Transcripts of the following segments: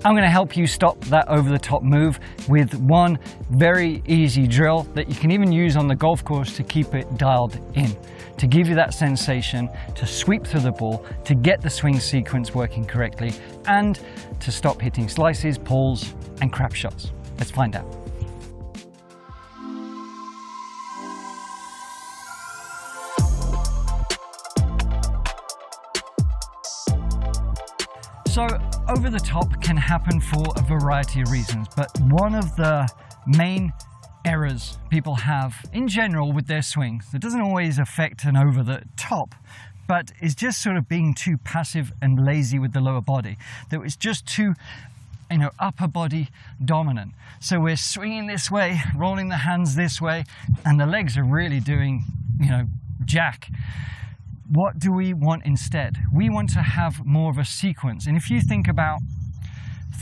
I'm going to help you stop that over-the-top move with one very easy drill that you can even use on the golf course to keep it dialed in, to give you that sensation, to sweep through the ball, to get the swing sequence working correctly, and to stop hitting slices, pulls, and crap shots. Let's find out. So over the top can happen for a variety of reasons, but one of the main errors people have in general with their swings that doesn't always affect an over the top, but is just sort of being too passive and lazy with the lower body. That it's just too, upper body dominant. So we're swinging this way, rolling the hands this way, and the legs are really doing, jack. What do we want instead? We want to have more of a sequence. And if you think about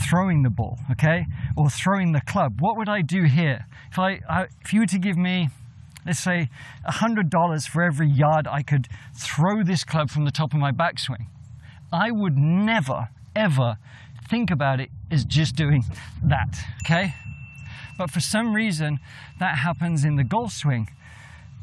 throwing the ball, okay, or throwing the club, what would I do here? If you were to give me, let's say, $100 for every yard I could throw this club from the top of my backswing, I would never, ever think about it as just doing that, okay? But for some reason, that happens in the golf swing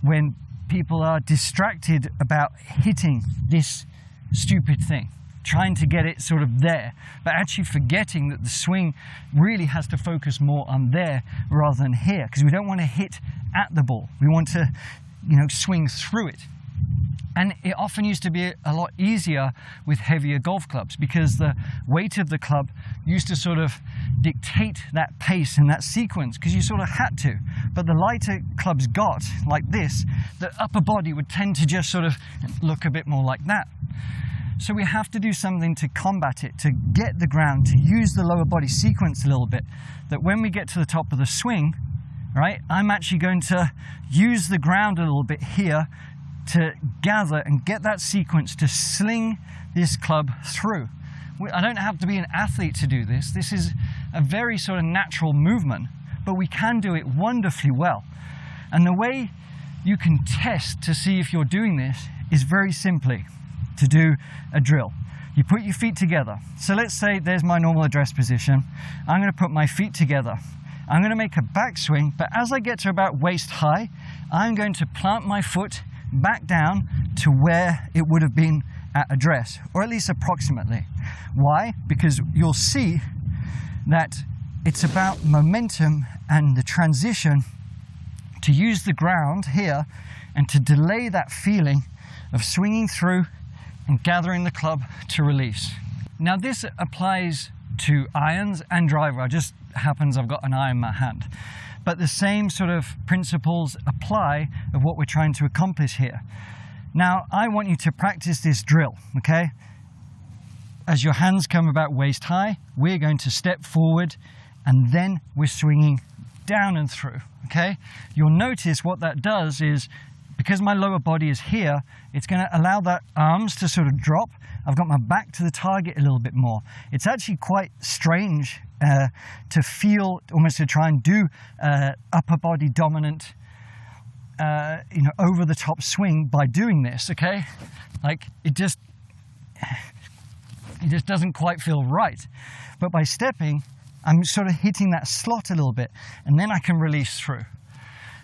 when people are distracted about hitting this stupid thing, trying to get it sort of there, but actually forgetting that the swing really has to focus more on there rather than here, because we don't want to hit at the ball. We want to, swing through it. And it often used to be a lot easier with heavier golf clubs because the weight of the club used to sort of dictate that pace and that sequence because you sort of had to. But the lighter clubs got, like this, the upper body would tend to just sort of look a bit more like that. So we have to do something to combat it, to get the ground, to use the lower body sequence a little bit, that when we get to the top of the swing, right, I'm actually going to use the ground a little bit here to gather and get that sequence to sling this club through. I don't have to be an athlete to do this. This is a very sort of natural movement, but we can do it wonderfully well. And the way you can test to see if you're doing this is very simply to do a drill. You put your feet together. So let's say there's my normal address position. I'm going to put my feet together. I'm going to make a backswing, but as I get to about waist high, I'm going to plant my foot back down to where it would have been at address, or at least approximately. Why? Because you'll see that it's about momentum and the transition to use the ground here and to delay that feeling of swinging through and gathering the club to release. Now this applies to irons and driver. It just happens I've got an iron in my hand. But the same sort of principles apply of what we're trying to accomplish here. Now, I want you to practice this drill, okay? As your hands come about waist high, we're going to step forward and then we're swinging down and through, okay? You'll notice what that does is, because my lower body is here, it's going to allow that arms to sort of drop. I've got my back to the target a little bit more. It's actually quite strange to feel, almost to try and do upper body dominant, over the top swing by doing this, okay? Like it just doesn't quite feel right. But by stepping, I'm sort of hitting that slot a little bit, and then I can release through.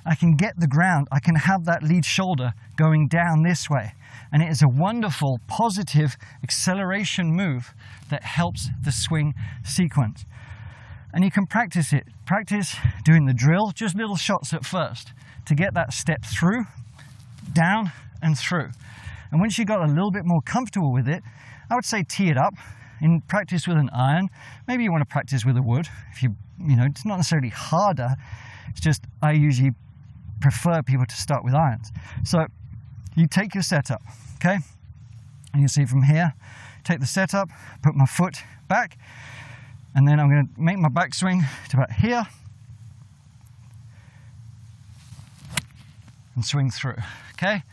I can get the ground, I can have that lead shoulder going down this way. And it is a wonderful, positive acceleration move that helps the swing sequence. And you can practice it. Practice doing the drill, just little shots at first, to get that step through, down, and through. And once you got a little bit more comfortable with it, I would say tee it up and practice with an iron. Maybe you want to practice with a wood. If it's not necessarily harder. It's just I usually prefer people to start with irons. So you take your setup, okay? And you see from here, take the setup, put my foot back, and then I'm going to make my backswing to about here and swing through, okay?